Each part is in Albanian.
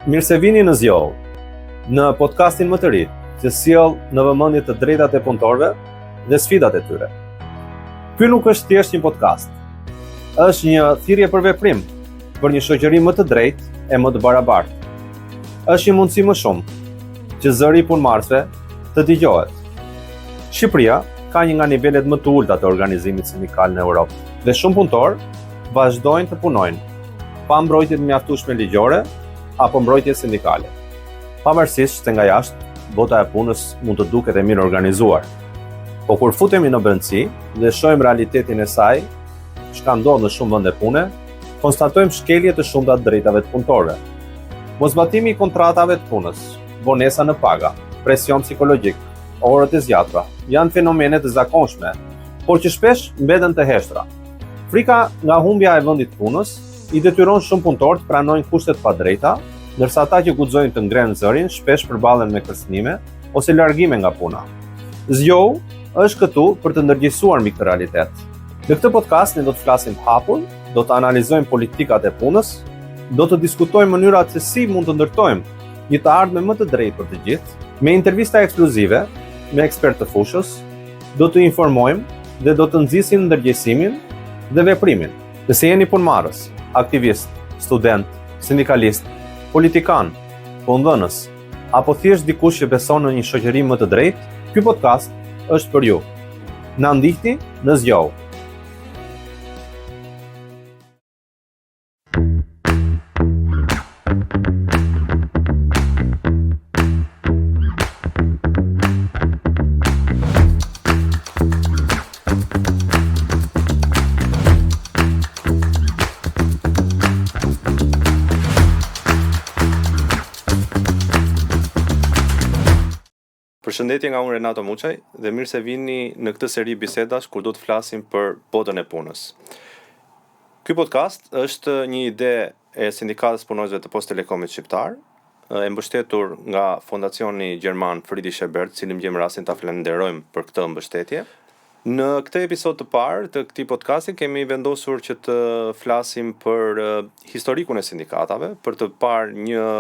Mirë se vini në Zjoll, në podcastin më të ri, që sjell në vëmendje të drejtat e punëtorëve dhe sfidat e tyre. Ky nuk është thjesht një podcast. Është një thirrje për veprim, për një shoqëri më të drejtë e më të barabartë. Është një mundësi më shumë që zëri i punëmarrësve të dëgjohet. Shqipëria ka një nga nivelet më të ulta të organizimit sindikal në Europë dhe shumë punëtorë vazhdojnë të punojnë pa mbrojtje të mjaftueshme ligjore apo mbrojtje sindikale. Pavarësisht se nga jashtë, bota e punës mund të duket e mirë organizuar. Po kur futemi në brendësi dhe shohim realitetin e saj, çka ndodh në shumë vende pune, konstatojmë shkelje të shumta të drejtave të punëtorëve. Mosbatimi i kontratave të punës, vonesa në paga, presion psikologjik, orët e zgjatra, janë fenomene të zakonshme, por që shpesh mbeten të heshtra. Frika nga humbja e vendit të punës i detyron shumë punëtorë të pranojnë kushte të padrejta, ndërsa ata që guxojnë të ngrenë zërin shpesh përballen me kërcënime ose largime nga puna. Zgjohu është këtu për të ndërgjegjësuar mbi këtë realitet. Në këtë podcast ne do të flasim hapur, do të analizojmë politikat e punës, do të diskutojmë mënyrat se si mund të ndërtojmë një të ardhme më të drejtë për të gjithë, me intervista ekskluzive me ekspertë të fushës, do të informojmë dhe do të nxisim ndërgjegjësimin dhe veprimin. Nëse jeni punëmarrës, aktivist, student, sindikalist, politikan, punëdhënës, apo thjesht dikush që beson në një shoqëri më të drejtë, ky podcast është për ju. Na ndihni në Zgjohu. Përshëndetje nga unë Renato Muçaj dhe mirë se vini në këtë seri bisedash kur do të flasim për botën e punës. Ky podcast është një ide e Sindikatës Punonjësve të Post Telekomit Shqiptar, e mbështetur nga Fondacioni Gjerman Friedrich Ebert, cilin gjejmë rastin ta falenderojmë për këtë mbështetje. Në këtë episod të parë të këtij podcasti kemi vendosur që të flasim për historikun e sindikatave, për të parë një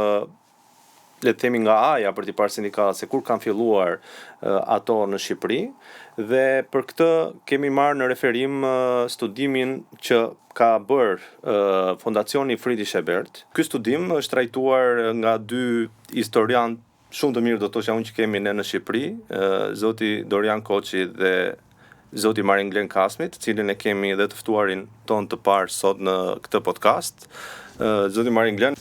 le të themi nga A-ja për të parë sindikatat se kur kanë filluar ato në Shqipëri dhe për këtë kemi marrë në referim studimin që ka bërë Fondacioni Friedrich Ebert. Ky studim është trajtuar nga dy historian shumë të mirë, do të thosha unë, që kemi ne në Shqipëri, zoti Dorian Koçi dhe zoti Marin Glen Kasmit, cilin e kemi edhe të ftuarin ton të parë sot në këtë podcast. Zoti Marin Glen,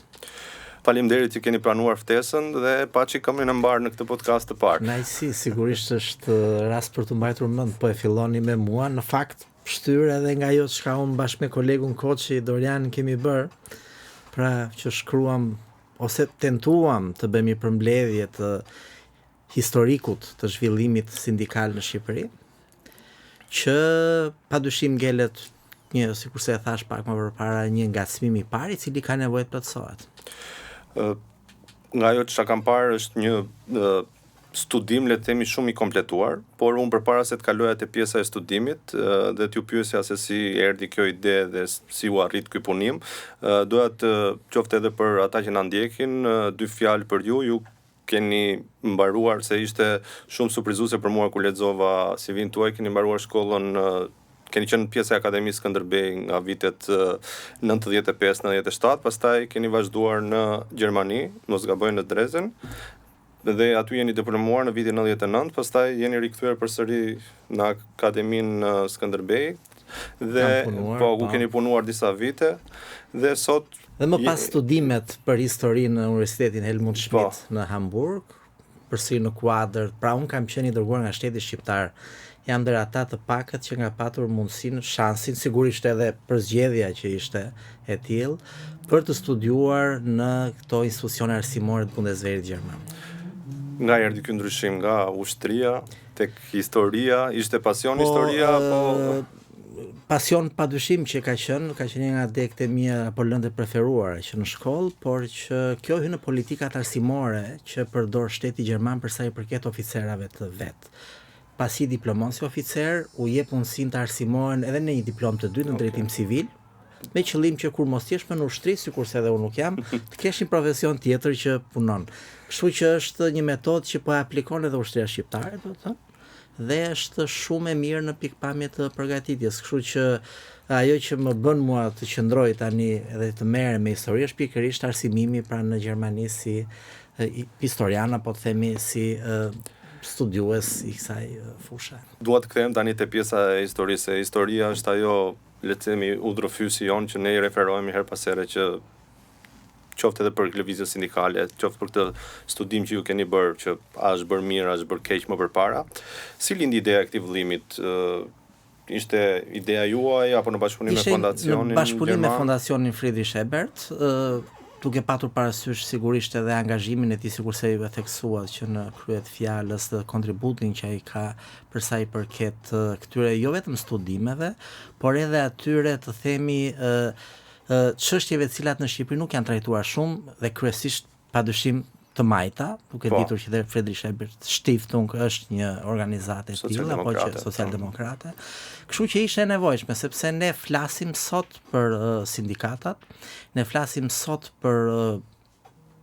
faleminderit që keni pranuar ftesën dhe paçi kemi në mbar në këtë podcast të parë. Najsi, sigurisht është rast për të mbajtur mend, po e filloni me mua. Në fakt, shtyr edhe nga ajo çka unë bashkë me kolegun Koçi Dorian kemi bërë, pra që shkruam ose tentuam të bëjmë një përmbledhje të historikut të zhvillimit sindikal në Shqipëri, që padyshim ngelet një, sikurse e thash pak më përpara, një ngacmim i parë i cili ka nevojë të plotësohet. Nga ajo që kam parë është një studim, le të themi, shumë i kompletuar, por unë përpara se të kaloja te pjesa e studimit dhe t'ju pyesja se si erdhi kjo ide dhe si u arrit ky punim, doja të qofte edhe për ata që na ndjekin, dy fjalë për ju. Ju keni mbaruar, se ishte shumë surprizuese për mua kur lexova CV-n tuaj, keni mbaruar shkollën, keni qenë pjesë e Akademisë Skënderbej nga vitet 95-97, pastaj keni vazhduar në Gjermani, mos gaboj, në Dresden, dhe aty jeni diplomuar në vitin 99, pastaj jeni rikthyer përsëri në Akademinë Skënderbej dhe ku keni punuar disa vite dhe sot dhe më pas studimet për historinë në Universitetin Helmut Schmidt në Hamburg, përsëri në kuadër, pra unë kam qenë i dërguar nga shteti shqiptar. Jam ndër ata të pakët që nga patur mundësinë, shansin, sigurisht edhe për zgjedhja që ishte e tillë, për të studiuar në këto institucione arsimore të Bundeswehrit gjerman. Nga erdhi ky ndryshim nga ushtria tek historia, ishte pasion historia apo pasion padyshim që ka qenë një nga dekët e mia apo lëndet preferuara që në shkollë, por që kjo hyn në politikat arsimore që përdor shteti gjerman për sa i përket oficerave të vet. Pasi diplomon si oficer, u jep mundësinë të arsimohen edhe në një diplomë të dytë në drejtim civil, me qëllim që kur mos jesh më në ushtri, sikurse edhe unë nuk jam, të kesh një profesion tjetër që punon. Kështu që është një metodë që po e aplikon edhe ushtria shqiptare, do të thënë, dhe është shumë e mirë në pikpamje të përgatitjes. Kështu që ajo që më bën mua të qëndroj tani edhe të merrem me histori është pikërisht arsimimi pra në Gjermani si historian apo të themi si studiues i kësaj fushe. Dua të kthehem tani te pjesa e historisë. Historia është ajo, le të themi, udhërfysi jon që ne i referohemi her pas here që qoftë edhe për lëvizje sindikale, qoftë për këtë studim që ju keni bërë, që a është bërë mirë, a është bërë keq më përpara. Si lindi ideja e këtij vëllimit? Ishte ideja juaj apo në bashkëpunim me fondacionin? Në bashkëpunim me fondacionin Friedrich Ebert, duke patur parasysh sigurisht edhe angazhimin e tij, sikurse ju e theksuat që në krye të fjalës dhe kontributin që ai ka për sa i përket këtyre jo vetëm studimeve, por edhe atyre të themi çështjeve të cilat në Shqipëri nuk janë trajtuar shumë dhe kryesisht padyshim të majta, duke ditur që dhe Friedrich Ebert Stiftung është një organizatë e tillë apo që socialdemokrate. Kështu që ishte e nevojshme sepse ne flasim sot për sindikatat, ne flasim sot për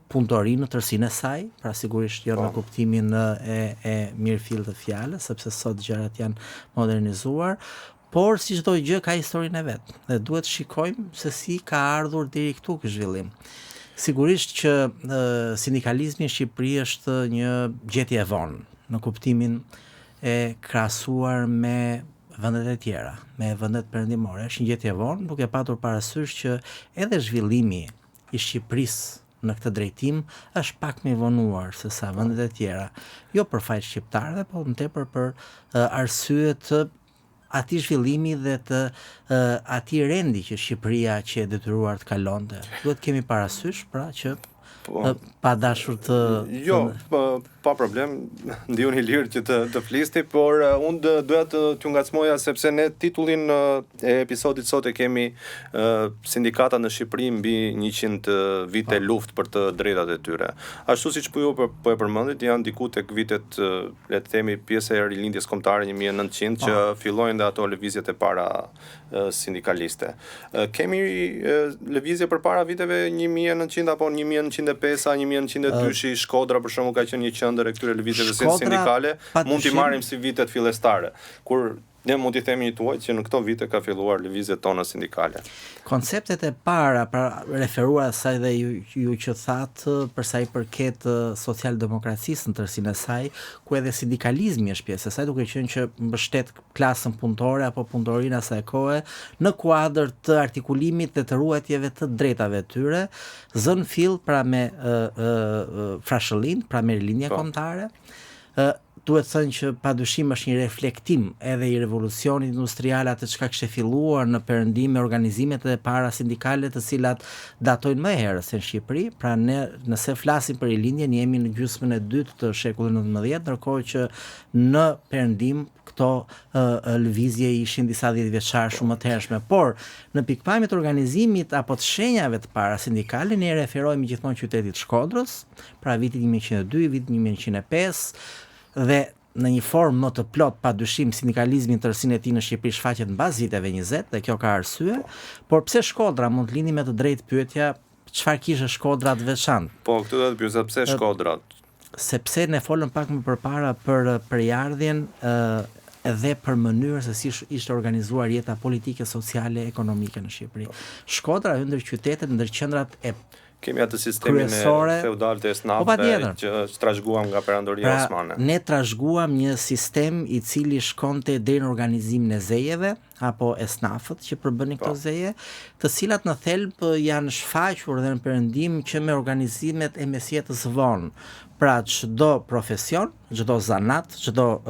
punëtorinë në tërsinë e saj, pra sigurisht jo në kuptimin e mirëfill të fjalës, sepse sot gjërat janë modernizuar, por si çdo gjë ka historinë e vet. Dhe duhet shikojmë se si ka ardhur deri këtu ky zhvillim. Sigurisht që sindikalizmi në Shqipëri është një gjetje e vonë, në kuptimin e krahasuar me vendet e tjera, me vendet perëndimore. Është një gjetje e vonë, duke patur parasysh që edhe zhvillimi i Shqipërisë në këtë drejtim është pak më i vonuar se sa vendet e tjera. Jo për fajt shqiptarëve, por më tepër për arsye të atij zhvillimi dhe të atij rendi që Shqipëria që e detyruar të kalonte. Duhet kemi parasysh pra që pa dashur të pa problem, ndihuni lirë që të flisni, por unë doja t'ju ngacmoja sepse ne titullin e episodit sot e kemi sindikata në Shqipëri mbi 100 vite luftë për të drejtat e tyre. Ashtu siç po ju po e përmendit, janë diku tek vitet, le të themi, pjesa e rilindjes kombëtare 1900 që fillojnë dhe ato lëvizjet e para sindikaliste. Kemi lëvizje përpara viteve 1900 apo 1905, 1902, Shkodra për shembull ka qenë një qendër e këtyre lëvizjeve sindikale, mund t'i marrim si vitet fillestare, kur ne mund t'i themi një tuaj që në këto vite ka filluar lëvizjet tona sindikale. Konceptet e para, pra referuar asaj dhe ju që thatë për sa i përket socialdemokracisë në tërsinë e saj, ku edhe sindikalizmi është pjesë e saj, duke qenë që mbështet klasën punëtore apo punëtorinë asaj kohe në kuadër të artikulimit dhe të ruajtjeve të drejtave tyre, zën fill pra me frashëllin, pra me rilindje kombëtare. Duhet thënë që padyshim është një reflektim edhe i revolucionit industrial atë çka kishte filluar në perëndim me organizimet e para sindikale të cilat datojnë më herës në Shqipëri. Pra ne nëse flasim për rilindjen jemi në gjysmën e dytë të shekullit XIX, ndërkohë që në perëndim këto lëvizje ishin disa 10 vjeçar shumë më të hershme, por në pikpamjet të organizimit apo të shenjave të para sindikale ne referohemi gjithmonë qytetit Shkodrës, pra vitit 1902, vitit 1905, dhe në një formë më të plot padyshim sindikalizmi në tërsinë e tij në Shqipëri shfaqet mbas viteve 20 dhe kjo ka arsye, por pse Shkodra mund të lini me të drejtë pyetja çfarë kishte Shkodra të veçantë? Po, këtë do të pyesja pse Shkodra? Sepse ne folëm pak më përpara për përjardhjen edhe për mënyrën se si ishte organizuar jeta politike, sociale, ekonomike në Shqipëri. Shkodra është ndër qytetet, ndër qendrat e kemi atë sistemin e feudal të esnafëve që trashëguam nga perandoria osmane. Ne trashëguam një sistem i cili shkonte deri në organizimin e zejeve apo esnafët që përbënin këto zeje, të cilat në thelb janë shfaqur dhe në perëndim që me organizimet e mesjetës vonë. Pra çdo profesion, çdo zanat, çdo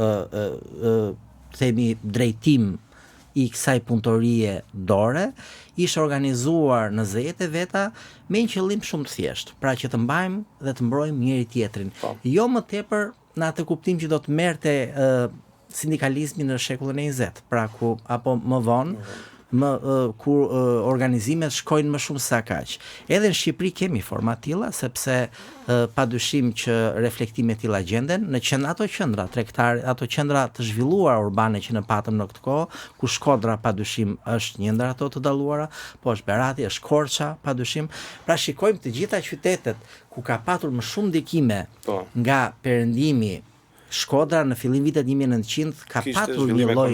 themi drejtim i kësaj punëtorie dore ishte organizuar në zejet e veta me një qëllim shumë të thjeshtë, pra që të mbajmë dhe të mbrojmë njëri tjetrin. Jo më tepër në atë kuptim që do të merrte sindikalizmi në shekullin e 20, pra ku apo më vonë kur organizimet shkojnë më shumë sa kaq. Edhe në Shqipëri kemi forma të tilla, sepse padyshim që reflektime të tilla gjenden në ato qendra tregtare, ato qendra të zhvilluara urbane që ne patëm në këtë kohë, ku Shkodra padyshim është një ndër ato të dalluara, po është Berati, është Korça padyshim. Pra shikojmë të gjitha qytetet ku ka patur më shumë ndikime nga perëndimi. Shkodra në fillim vitet 1900 ka patur një lloj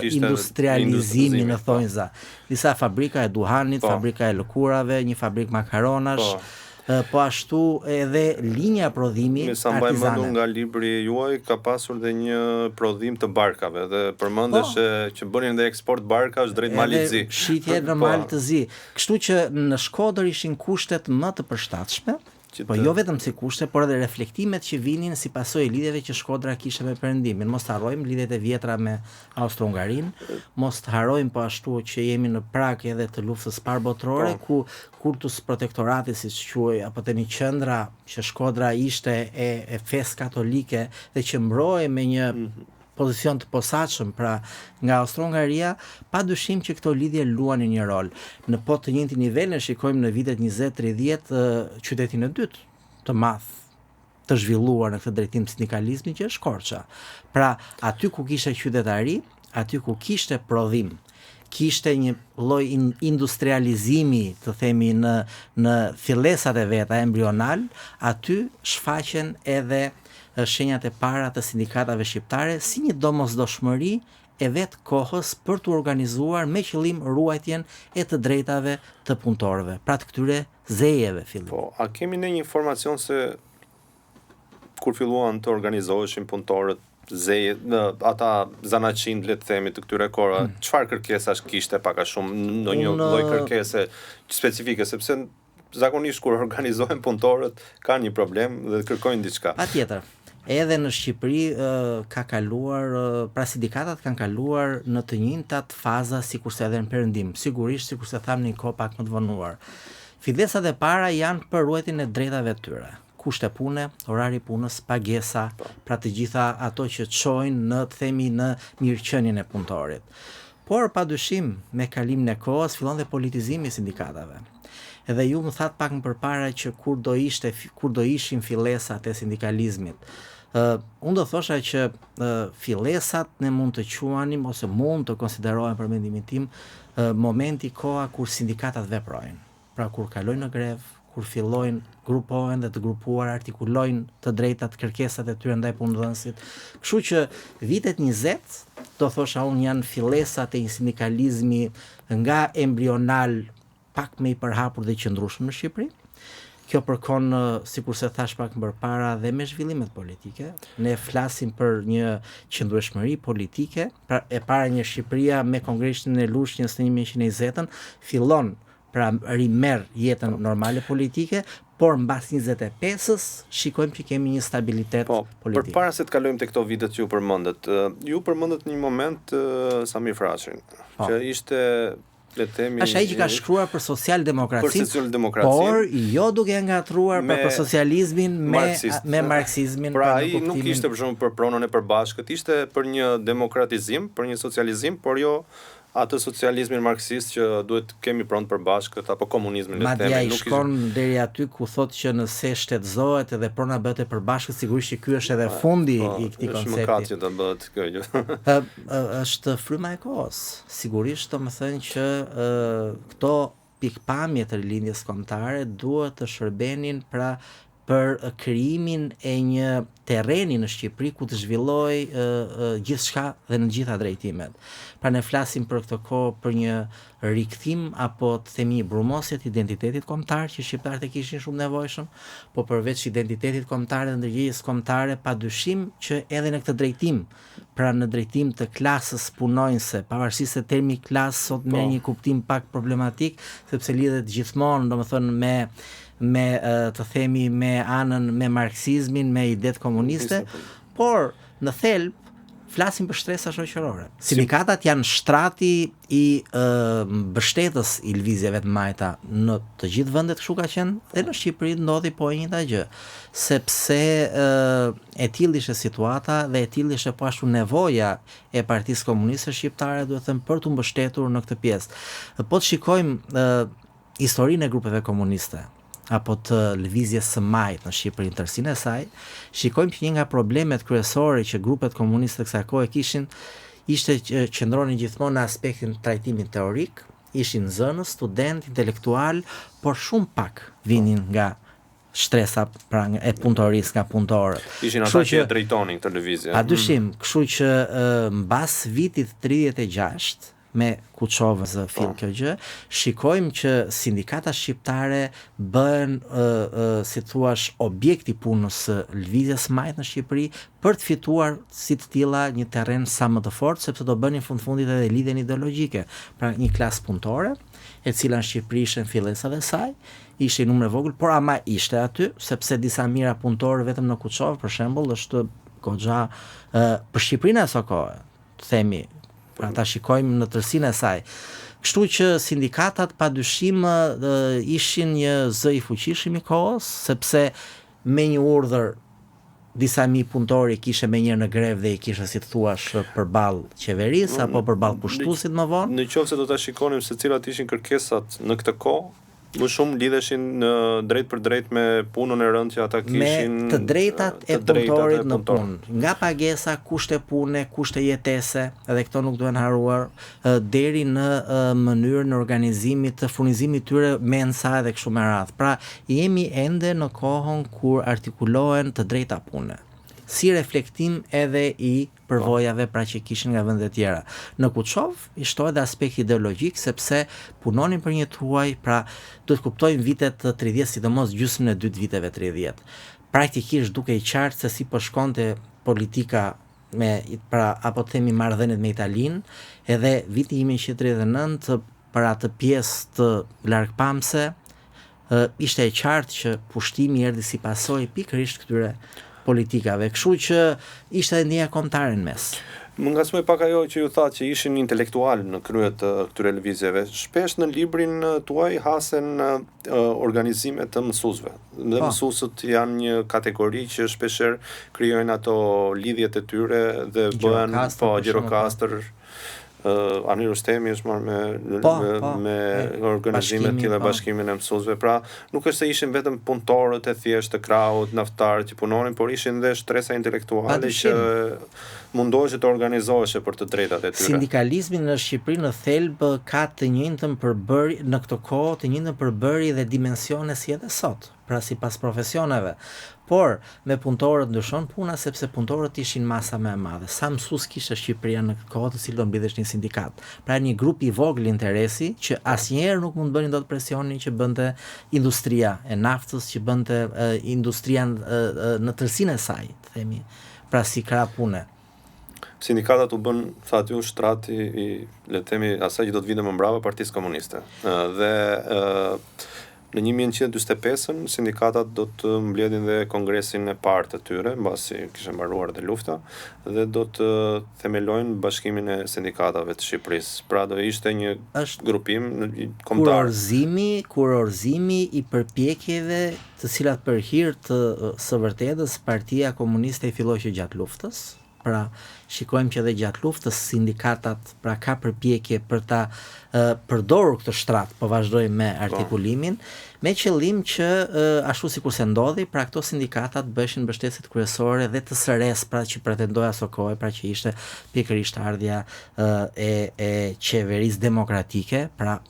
industrializimi në thonjza. Disa fabrika e duhanit, fabrika e lëkurave, një fabrik makaronash, po ashtu edhe linja prodhimi artizane. Me sa mbaj mendur nga libri juaj ka pasur dhe një prodhim të barkave dhe përmendesh që bënin dhe eksport barkash drejt Malit të Zi. Shitje në Malit të Zi. Kështu që në Shkodër ishin kushtet më të përshtatshme. Po jo vetëm si kushte, por edhe reflektimet që vinin si pasojë e lidhjeve që Shkodra kishte me perëndimin. Mos harrojmë lidhjet e vjetra me Austro-Hungarinë, mos harrojmë po ashtu që jemi në prag edhe të luftës parë botërore, ku Kurtus Protektorati, siç quhej, apo tani qendra që Shkodra ishte e fesë katolike dhe që mbrojë me një pozicion të posaçëm pra nga Austro-Hungaria, padyshim që këto lidhje luanin një rol. Në po të njëjtin nivel ne shikojmë në vitet 20-30 qytetin e dytë të madh të zhvilluar në këtë drejtim sindikalizmi që është Korça. Pra aty ku kishte qytetari, aty ku kishte prodhim, kishte një lloj industrializimi, të themi në fillesat e veta embrional, aty shfaqen edhe shenjat e para të sindikatave shqiptare si një domosdoshmëri e vetë kohës për të organizuar me qëllim ruajtjen e të drejtave të punëtorëve, pra të këtyre zejeve fillim. Po, a kemi ne një informacion se kur filluan të organizoheshin punëtorët zeje, ata zanaçin, le të themi, të këtyre kohëra, çfarë kërkesash kishte pak a shumë në një lloj kërkese specifike, sepse zakonisht kur organizohen punëtorët kanë një problem dhe kërkojnë diçka. Patjetër. Edhe në Shqipëri ka kaluar, pra sindikatat kanë kaluar në të njëjtat faza sikurse edhe në perëndim. Sigurisht, sikurse thamë në një kohë pak më të vonuar. Fillesat e para janë për ruajtjen e drejtave të tyre. Kushte pune, orari punës, pagesa, pra të gjitha ato që çojnë në, të themi, në mirëqenien e punëtorit. Por padyshim me kalimin e kohës fillon dhe politizimi i sindikatave. Edhe ju më thatë pak më përpara që kur do ishin fillesat e sindikalizmit. Unë do thosha që fillesat ne mund të quanim ose mund të konsiderohen për mendimin tim momenti koha kur sindikatat veprojnë. Pra kur kalojnë në grev, kur fillojnë grupohen dhe të grupuar artikulojnë të drejtat kërkesat e tyre ndaj punëdhënësit. Kështu që vitet 20 do thosha unë janë fillesat e një sindikalizmi nga embrional pak me i përhapur dhe qëndrueshëm në Shqipëri. Kjo përkon, sikur se thash pak më përpara, dhe me zhvillimet politike. Ne flasim për një qëndrueshmëri politike, pra e para një Shqipëria me Kongresin e Lushnjës në 1920 fillon pra rimerr jetën normale politike, por mbas 25-s shikojmë që kemi një stabilitet politik. Përpara se të kalojmë te këto vitet që ju përmendët një moment Samir Frashërin, që ishte është ai që ka shkruar për social-demokracinë, por jo duke ngatruar për socializmin me marksizmin. Pra ai nuk ishte për shembull për pronën e përbashkët, ishte për një demokratizim, për një socializim, por jo atë socializmin marksist që duhet kemi pronë përbashkët apo komunizmin le të themi. Madje ai shkon deri aty ku thotë që nëse shtetëzohet edhe prona bëhet e përbashkët, sigurisht që ky është edhe fundi i këtij koncepti. Është mëkat që të bëhet kjo. Është fryma e kohës. Sigurisht domethënë që këto pikpamje të rilindjes kombëtare duhet të shërbenin pra për krijimin e një terreni në Shqipëri ku të zhvillojë gjithçka dhe në gjitha drejtimet. Pra ne flasim për këtë kohë për një rikthim apo të themi brumosje të identitetit kombëtar që shqiptarët e kishin shumë nevojshëm, po përveç identitetit kombëtar dhe ndërgjegjës kombëtare, padyshim që edhe në këtë drejtim, pra në drejtim të klasës punonjëse, pavarësisht se termi klasë sot merr një kuptim pak problematik, sepse lidhet gjithmonë, domethënë me të themi me anën me marksizmin, me idet komuniste, por në thelb flasim për shtresa shoqërore. Sindikatat janë shtrati i mbështetës i lëvizjeve të majta në të gjithë vendet, kështu ka qenë dhe në Shqipëri ndodhi po e njëjta gjë, sepse e tillë ishte situata dhe e tillë ishte po ashtu nevoja e Partisë Komuniste Shqiptare, duhet të them, për të mbështetur në këtë pjesë. Po të shikojmë historinë e grupeve komuniste apo të lëvizjes së majt në Shqipëri në tërësinë e saj, shikojmë që një nga problemet kryesore që grupet komuniste kësaj kohe kishin ishte që qëndronin gjithmonë në aspektin trajtimin teorik, ishin zënës, student, intelektual, por shumë pak vinin nga shtresa pra e punëtorisë, nga punëtorët. Ishin ata që drejtonin këtë lëvizje. Padyshim, kështu që mbas vitit 36 me Kuçovën zë fill kjo gjë, shikojmë që sindikata shqiptare bëhen si thuash objekti punës së lëvizjes majt në Shqipëri për të fituar si të tilla një terren sa më të fortë, sepse do bënin fundit edhe lidhjen ideologjike. Pra një klasë punëtore, e cila në Shqipëri ishte në fillesat e saj, ishte i numër vogël, por ama ishte aty, sepse disa mira punëtorë vetëm në Kuçovë, për shembull, është goxha për Shqipërinë aso kohë, themi, pra ta shikojmë në tërësinë e saj. Kështu që sindikatat padyshim ishin një zë i fuqishëm i kohës, sepse me një urdhër disa mijë punëtori kishe me njërë në grevë dhe i kishe, si të thuash, përballë qeverisë apo përballë kushtuesit më vonë. Në qoftë se do ta shikonim se cilat ishin kërkesat në këtë kohë, më shumë lidheshin drejt për drejt me punën e rëndë që ata kishin, me të drejtat e punëtorit në punë, nga pagesa, kushte pune, kushte jetese, edhe këto nuk duhen haruar, deri në mënyrën e organizimit të furnizimit tyre mensa dhe kështu me radhë. Pra, jemi ende në kohën kur artikulohen të drejta pune, si reflektim edhe i përvojave pra që kishin nga vendet tjera. Në Kuçovë i shtohet dhe aspekt ideologjik, sepse punonin për një huaj, pra duhet kuptojmë vitet të 30, sidomos gjysmën e dytë viteve 30. Praktikisht duke i qartë se si po shkonte politika me, pra apo të themi marrëdhëniet me Italinë, edhe viti 1939 për atë pjesë të largpamse ishte e qartë që pushtimi erdhi si pasojë pikërisht këtyre politikave, kështu që ishte edhe ndjenja kombëtare në mes. Më ngacmoi pak ajo që ju thatë që ishin intelektual në krye të këtyre lëvizjeve. Shpesh në librin tuaj hasen organizime të mësuesve. Dhe mësuesët janë një kategori që shpeshherë krijojnë ato lidhjet e tyre dhe bëhen gjirokastër. Anir Ustemi është marrë me organizimet tilla, bashkimin e mësuesve. Pra, nuk është se ishin vetëm punëtorët e thjeshtë të krahut, naftarë që punonin, por ishin dhe shtresa intelektuale që mundoheshin të organizoheshin për të drejtat e tyre. Sindikalizmi në Shqipëri në thelb ka të njëjtën përbërje në këtë kohë, të njëjtën përbërje dhe dimensione si edhe sot, pra sipas profesioneve. Por me punëtorët ndryshon puna, sepse punëtorët ishin masa më e madhe. Sa mësues kishte Shqipëria në kohë të cilën do mblidhesh një sindikat. Pra një grup i vogël interesi që asnjëherë nuk mund të bënin dot presionin që bënte industria e naftës, që bënte industria në tërësinë e saj, themi, pra si krah pune. Sindikatat u bën, thatë ju, shtrati i, le të themi, asaj që do të vinte më mbrapa Partisë Komuniste. Dhe në 1945 sindikatat do të mbledhin dhe kongresin e parë të tyre, mbasi kishte mbaruar dhe lufta, dhe do të themelojnë bashkimin e sindikatave të Shqipërisë. Pra do ishte një grupim kombëtar. Kurorzimi i përpjekjeve të cilat për hir të së vërtetës Partia Komuniste i filloi që gjatë luftës. Pra shikojmë që edhe gjatë luftës sindikatat pra ka përpjekje për ta përdorur këtë shtrat, po vazhdojmë me artikulimin, me qëllim që ashtu sikur se ndodhi, pra këto sindikatat bëshin mbështetësit kryesore dhe të SRS, pra që pretendoi aso kohë, pra që ishte pikërisht ardhja e qeverisë demokratike, pra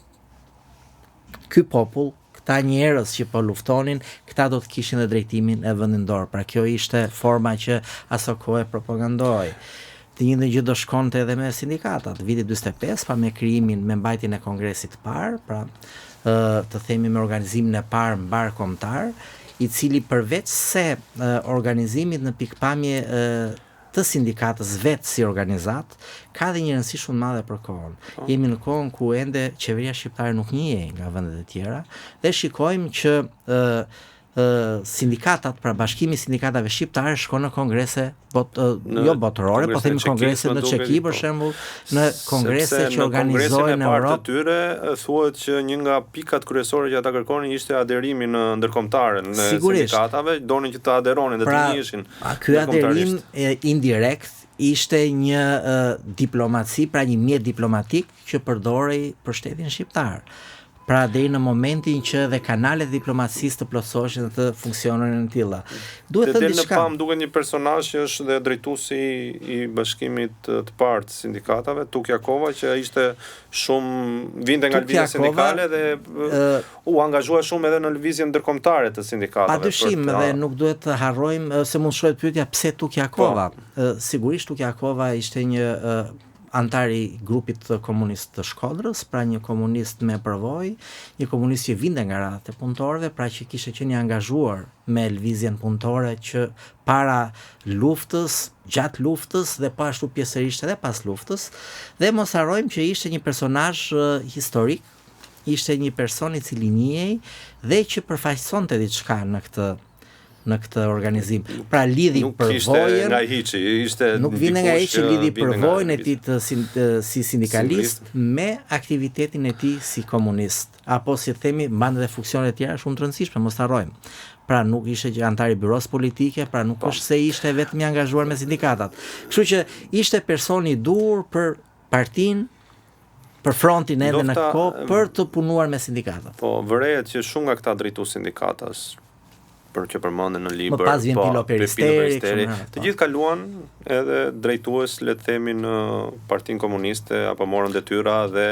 ky popull, këta njerëz që po luftonin, këta do të kishin dhe drejtimin e vendin dorë. Pra kjo ishte forma që aso kohë propagandoi. Të njëjtën gjë do shkonte edhe me sindikatat. Viti 45, pa me krijimin, me mbajtjen e kongresit të parë, pra të themi me organizimin e parë mbar kombëtar, i cili përveç se organizimit në pikpamje të sindikatës vetë si organizat, ka dhe një rëndësi shumë madhe për kohën. Jemi në kohën ku ende qeveria shqiptare nuk njihej nga vendet e tjera, dhe shikojmë që sindikatat, pra Bashkimi i Sindikatave Shqiptare shkon në kongrese jo botërore, po themi kongrese në Çeki për shembull, në kongrese që organizohen në Europë. Të tyre thuhet që një nga pikat kryesore që ata kërkonin ishte aderimi në ndërkombëtare në sindikatave, donin që të aderonin dhe të njihen. Ky aderim indirekt ishte një diplomaci, pra një mjet diplomatik që përdorej për shtetin shqiptar. Pra deri në momentin që dhe kanalet e diplomacisë të plotësoheshin dhe të funksiononin në tilla. Duhet të thënë diçka. Në PAM duket një personazh që është dhe drejtuesi i bashkimit të parë të sindikatave, Tuk Jakova, që ishte shumë vinte nga lëvizja sindikale dhe u angazhua shumë edhe në lëvizjen ndërkombëtare të sindikatave. Padyshim, dhe nuk duhet të harrojmë se mund shkohet pyetja pse Tuk Jakova. Sigurisht Tuk Jakova ishte një antar i grupit komunist të Shkodrës, pra një komunist me përvojë, një komunist që vinte nga radhat e punëtorëve, pra që kishte qenë i angazhuar me lëvizjen punëtore që para luftës, gjatë luftës dhe po ashtu pjesërisht edhe pas luftës, dhe mos harrojmë që ishte një personazh historik, ishte një person i cili njihej dhe që përfaqësonte diçka në këtë organizim. Pra lidhi përvojën, nuk vinte nga hiçi, lidhi përvojën e tij si sindikalist me aktivitetin e tij si komunist, apo si themi mbante dhe funksione të tjera shumë të rëndësishme, mos harrojmë. Pra nuk ishte që antar i byros politike, pra nuk është se ishte vetëm i angazhuar me sindikatat. Kështu që ishte person i dur për partinë, për frontin edhe në kohë për të punuar me sindikatat. Po, vërehet që shumë nga këta drejtues sindikatash për që përmenden në libër, më pas vjen Pilo Peristeri, të gjithë kaluan edhe drejtues, le të themi, në Partinë Komuniste apo morën detyra dhe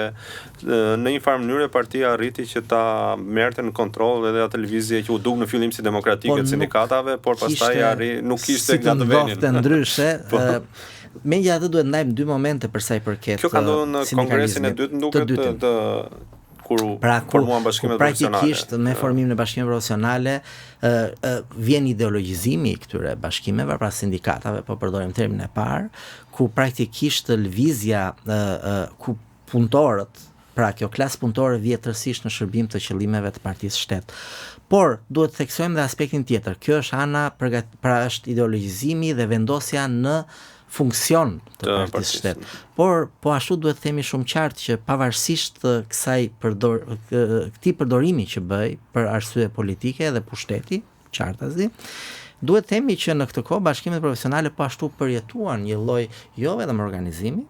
në një farë mënyrë partia arriti që ta merrte në kontroll edhe atë lëvizje që u duk në fillim si demokratike të sindikatave, por pastaj nuk kishte nga të venin. Të ndryshe. Megjithatë duhet ndajmë dy momente për sa i përket. Kjo ka ndodhur në kongresin e dytë, duket kur formuan bashkimet profesionale. Praktikisht me formimin e bashkimeve profesionale vjen ideologjizimi i këtyre bashkimeve, pra sindikatave, po përdorim termin e parë, ku praktikisht lëvizja ku punëtorët, pra kjo klasë punëtore vjet tërësisht në shërbim të qëllimeve të partisë shtet. Por duhet të theksojmë dhe aspektin tjetër. Kjo është ana pra është ideologjizimi dhe vendosja në funksion të partisë shtet. Por po ashtu duhet të themi shumë qartë që pavarësisht këtij përdorimi që bëj për arsye politike dhe pushteti, qartazi, duhet të themi që në këtë kohë bashkimet profesionale po ashtu përjetuan një lloj jo vetëm organizimi,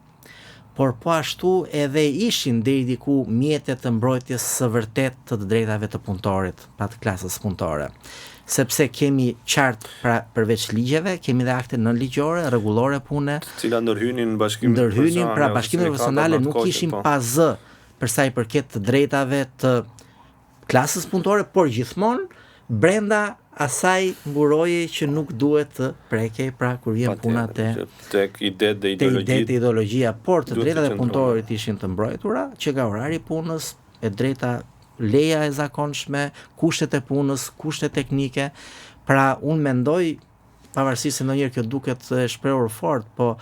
por po ashtu edhe ishin deri diku mjete të mbrojtjes së vërtet të drejtave të punëtorit, pa të klasës punëtore. Sepse kemi qartë pra përveç ligjeve, kemi dhe akte nënligjore, rregullore pune, të cilat ndërhynin bashkimet profesionale. Pra bashkimet profesionale nuk ishin pa zë për sa i përket të drejtave të klasës punëtore, por gjithmonë brenda asaj mburoje që nuk duhet të prekej, pra kur vjen puna tek idetë dhe ideologjia, por të drejtat e punëtorit ishin të mbrojtura, që nga orari i punës, e drejta leja e zakonshme, kushtet e punës, kushtet teknike. Pra unë mendoj, pavarësisht se ndonjëherë kjo duket e shprehur fort, po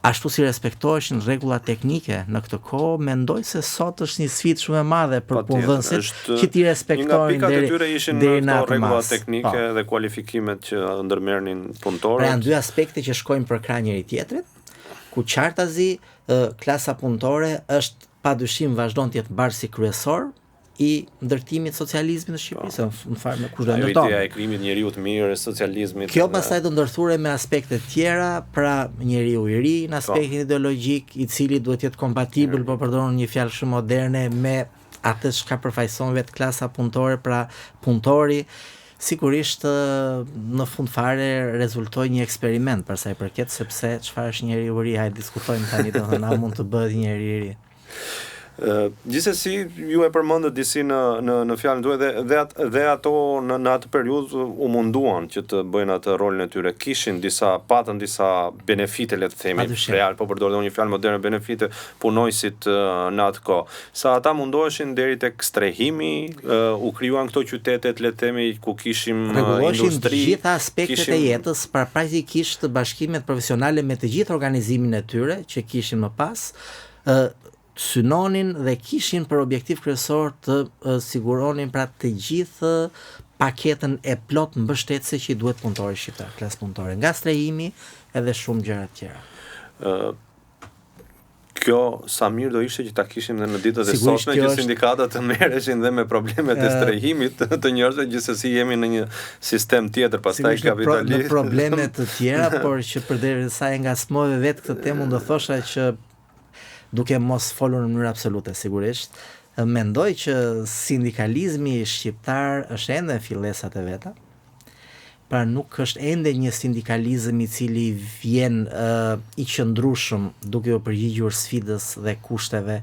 ashtu si respektoheshin rregullat teknike në këtë kohë, mendoj se sot është një sfidë shumë e madhe për punëdhënësit që ti respektojnë deri në atë rregullat teknike dhe kualifikimet që ndërmerrnin punëtorët. Pra janë dy aspekte që shkojnë për krah njëri tjetrit, ku qartazi klasa punëtore është padyshim vazhdon të jetë mbarësi kryesor i ndërtimit socializmit në Shqipëri, se në fakt në kushte ndërton. Ideja e krijimit njeriu të mirë, socializmit. Kjo pastaj do ndërthurej me aspekte tjera, pra njeriu i ri në aspektin ideologjik, i cili duhet të jetë kompatibël, po përdoron një fjalë shumë moderne, me atë çka përfaqëson vetë klasa punëtore, pra punëtori. Sigurisht në fund fare rezultoi një eksperiment për sa i përket sepse çfarë është njeriu i ri, hajde diskutojmë tani, domethënë a mund të bëhet njeri i ri. Gjithsesi ju e përmendët disi në fjalën tuaj dhe ato në atë periudhë u munduan që të bëjnë atë rolin e tyre. Patën disa benefite, le të themi, real, po përdor një fjalë moderne, benefite punojësit në atë kohë. Sa ata mundoheshin deri tek strehimi, u krijuan këto qytetet, le të themi, ku kishim industri, të gjitha aspektet e jetës, pra praktikisht bashkimet profesionale me të gjithë organizimin e tyre që kishin më pas, synonin dhe kishin për objektiv kryesor të siguronin pra të gjithë paketën e plot mbështetëse që i duhet punëtori shqiptar, klasë punëtore, nga strehimi edhe shumë gjëra tjera. Kjo sa mirë do ishte që ta kishim dhe në ditët e Sigurisht sotme kjo që është- sindikatat të merreshin dhe me problemet e strehimit të njerëzve, gjithsesi jemi në një sistem tjetër pastaj Sigurisht në kapitalist. probleme të tjera, por që përderisa e ngasmove vetë këtë temë, unë do thosha që duke mos folur në mënyrë absolute, sigurisht, mendoj që sindikalizmi shqiptar është ende në fillesat e veta. Pra nuk është ende një sindikalizëm i cili vjen i qëndrueshëm duke u përgjigjur sfidës dhe kushteve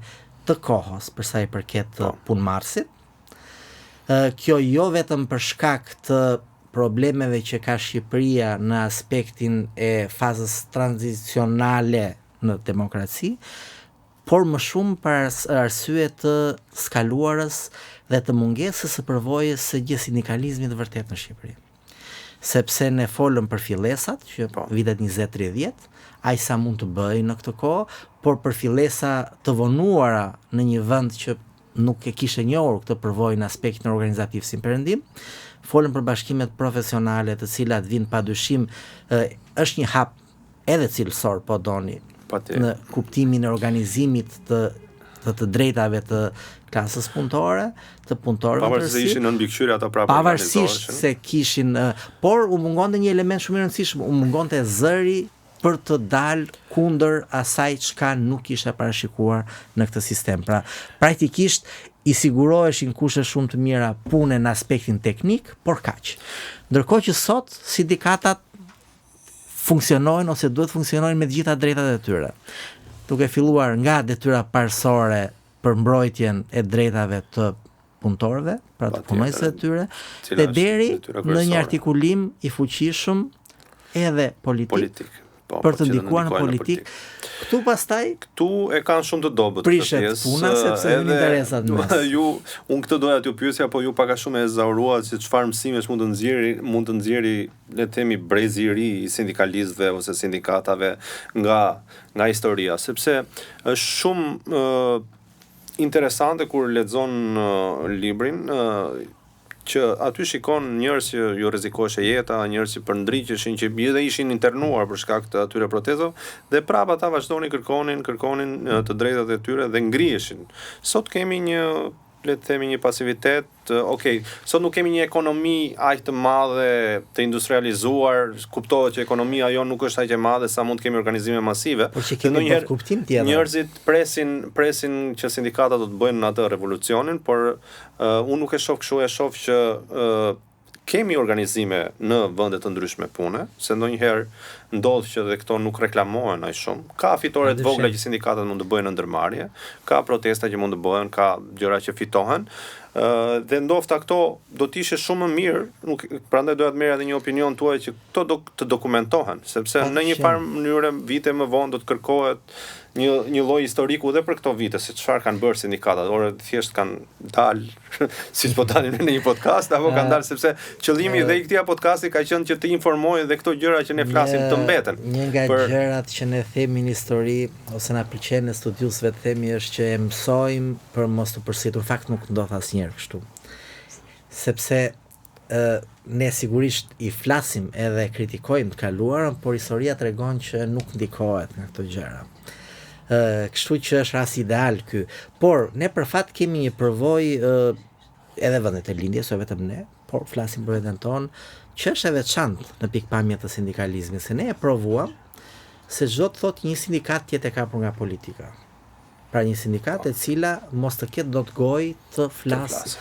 të kohës për sa i përket punëmarrësit. Kjo jo vetëm për shkak të problemeve që ka Shqipëria në aspektin e fazës tranzicionale në demokraci, por më shumë për arsye të skaluarës dhe të mungesës së përvojës së gjithë sindikalizmit vërtet në Shqipëri. Sepse ne folëm për fillesat që vitet 20-30, ai sa mund të bëjë në këtë kohë, por për fillesa të vonuara në një vend që nuk e kishte njohur këtë përvojë në aspektin organizativ si perëndim, folëm për bashkimet profesionale të cilat vijnë padyshim është një hap edhe cilësor po doni në kuptimin e organizimit të drejtave të klasës punëtore, të punëtorëve pavarësisht se ishin në mbikëqyrje ato prapë pavarësisht se kishin, por u mungonte një element shumë i rëndësishëm, u mungonte zëri për të dalë kundër asaj çka nuk kishte parashikuar në këtë sistem. Pra, praktikisht i siguroheshin kushte shumë të mira pune në aspektin teknik, por kaq. Ndërkohë që sot sindikatat funksionojnë ose duhet funksionojnë me të gjitha drejtat e tyre. Duke filluar nga detyra parësore për mbrojtjen e drejtave të punëtorëve, pra të punojësve të tyre, dhe deri në një artikulim i fuqishëm edhe politik. Për të ndikuar në politik. Këtu pastaj e kanë shumë të dobët prishet puna sepse janë interesat mes. Unë këtë doja t'ju pyesja, po ju pak a shumë e zauruat se çfarë mësimesh mund të nxjerrë le të themi brezi i ri i sindikalistëve ose sindikatave nga historia, sepse është shumë interesante kur lexon librin që aty shikon njerëz që ju rrezikoheshe jeta, njerëz që përndriqeshin, që edhe ishin internuar për shkak të atyre protestave dhe prapë ata vazhdonin kërkonin të drejtat e tyre dhe ngriheshin. Sot kemi një, le të themi, një pasivitet, sot nuk kemi një ekonomi aq të madhe, të industrializuar, kuptohet që ekonomia jonë nuk është aq e madhe sa mund të kemi organizime masive. Por që kemi një kuptim tjetër. Njerëzit presin që sindikatat do të bëjnë atë revolucionin, por unë nuk e shoh kështu, e shoh që kemi organizime në vende të ndryshme pune, se ndonjëherë ndodh që dhe këto nuk reklamohen aq shumë. Ka fitore të vogla që sindikatat mund të bëjnë në ndërmarrje, ka protesta që mund të bëhen, ka gjëra që fitohen. Dhe ndofta këto do të ishe shumë më mirë, prandaj doja të merr edhe një opinion tuaj që këto do të dokumentohen, sepse në një farë mënyrë vite më vonë do të kërkohet një lloj historiku dhe për këto vite se çfarë kanë bërë sindikatat, ore thjesht kanë dalë siç po dalin në një podcast apo kanë dalë sepse qëllimi dhe i këtij podcasti ka qenë që të informojë dhe këto gjëra që ne flasim të mbeten. Një nga gjërat që ne themi në histori ose na pëlqen në studiusve të themi është që e mësojmë për mos të përsëritur. Në fakt nuk ndodh asnjëherë kështu. Sepse ne sigurisht i flasim edhe kritikojmë të kaluarën, por historia tregon që nuk ndikohet nga këto gjëra. Kështu që është rast ideal ky. Por ne për fat kemi një përvojë edhe vendet e lindjes, jo vetëm ne, por flasim për veten tonë, që është e veçantë në pikpamje të sindikalizmit, se ne e provuam se çdo të thotë një sindikat tjetër ka për nga politika. Pra një sindikat e cila mos të ketë dot gojë të flasë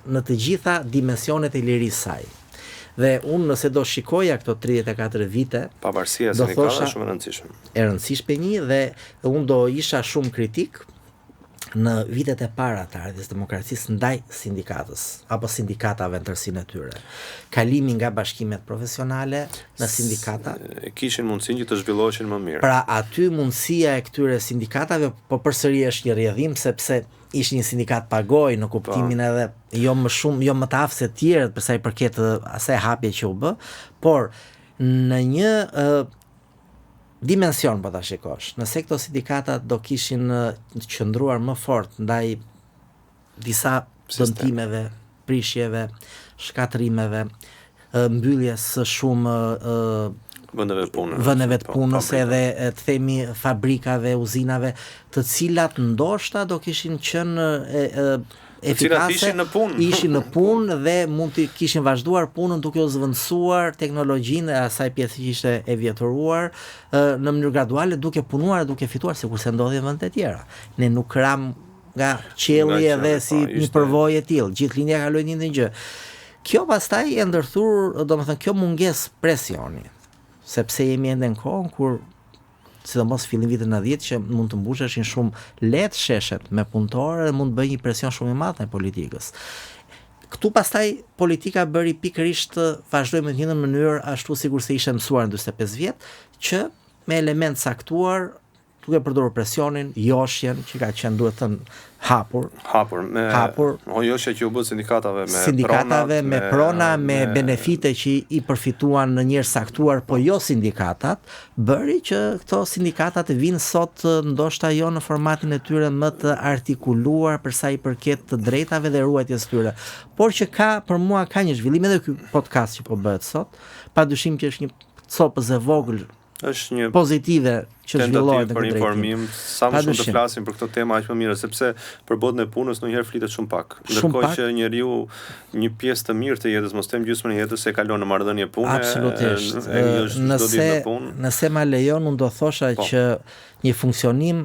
në të gjitha dimensionet e lirisë saj. Dhe unë nëse do shikoja këto 34 vite, pavarësia e sindikatave është shumë e rëndësishme. E rëndësishme një dhe unë do isha shumë kritik në vitet e para të ardhjes demokracisë ndaj sindikatës apo sindikatave në tërësinë e tyre. Kalimi nga bashkimet profesionale në sindikata kishin mundësinë që të zhvilloheshin më mirë. Pra aty mundësia e këtyre sindikatave, po përsëri është një rrjedhim sepse ishte një sindikat pagoj në kuptimin edhe jo më të aftë se të tjerët për sa i përket asaj hapje që u bë, por në një dimension po ta shikosh, nëse këto sindikata do kishin qëndruar më fort ndaj disa dëmtimeve prishjeve, shkatrimeve, mbylljes së shumë vendeve të punës edhe të themi fabrikave, uzinave, të cilat ndoshta do kishin qenë efikase, ishin në punë dhe mund të kishin vazhduar punën duke u zëvendësuar teknologjinë e asaj pjesë që ishte e vjetëruar në mënyrë graduale, duke punuar e duke fituar sikurse ndodhi në vende të tjera. Ne nuk ram nga qielli edhe si një përvojë e tillë. Gjithë linja kaloi një gjë. Kjo pastaj e ndërthur, domethënë kjo mungesë presioni, sepse jemi ende në kohën kur sidomos fillim vitit 90 që mund të mbusheshin shumë lehtë sheshet me punëtorë dhe mund të bëjë një presion shumë i madh ndaj politikës. Këtu pastaj politika bëri pikërisht vazhdoi me një mënyrë ashtu sikurse ishte mësuar në 45 vjet, që me element saktuar duke përdorur presionin, joshjen që ka qenë duhet të hapur, joshja që u bë sindikatave me prona, me benefite që i përfituan në njerëz saktuar, po jo sindikatat, bëri që këto sindikatat vinë sot ndoshta jo në formatin e tyre më të artikuluar për sa i përket të drejtave dhe ruajtjes tyre, por që për mua ka një zhvillim edhe ky podcast që po bëhet sot, padyshim që është një copëz e vogël është një pozitive që zhvillohet për informim, sa më shumë të flasim për këto tema aq më mirë, sepse për botën e punës ndonjëherë flitet shumë pak. Ndërkohë që njeriu një pjesë të mirë të jetës, mos them gjysmën e jetës, e kalon në marrëdhënie pune. Absolutisht. Nëse ma lejon, unë do thosha që një funksionim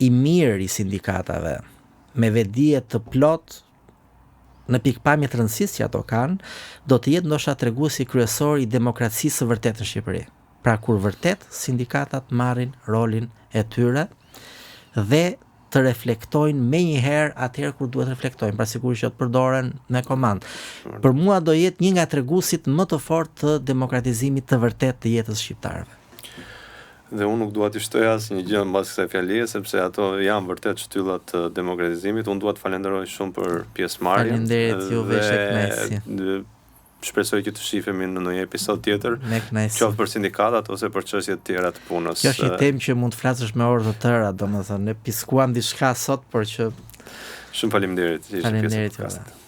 i mirë i sindikatave me vetdije të plot në pikpamje të rëndësisë që ato kanë, do të jetë ndoshta treguesi kryesor i demokracisë së vërtetë në Shqipëri. Pra kur vërtet sindikatat marrin rolin e tyre dhe të reflektojnë me njëherë atëherë kur duhet reflektojnë, pra sigurisht që të përdoren me komandë. Për mua do jetë një nga treguesit më të fortë të demokratizimit të vërtet të jetës shqiptarëve. Dhe unë nuk dua të shtoj asnjë gjë mbas kësaj fjalie, sepse ato janë vërtet shtyllat të demokratizimit. Unë dua të falenderoj shumë për pjesëmarrjen. Faleminderit juve, sheknesi. Shpresoj që të shifemi në ndonjë episod tjetër, qoftë për sindikatat ose për çështje të tjera të punës. Kjo është një temë që mund të flasësh me orë të tëra, domethënë ne piskuam diçka sot, por që shumë faleminderit që ishe pjesë e podcastit.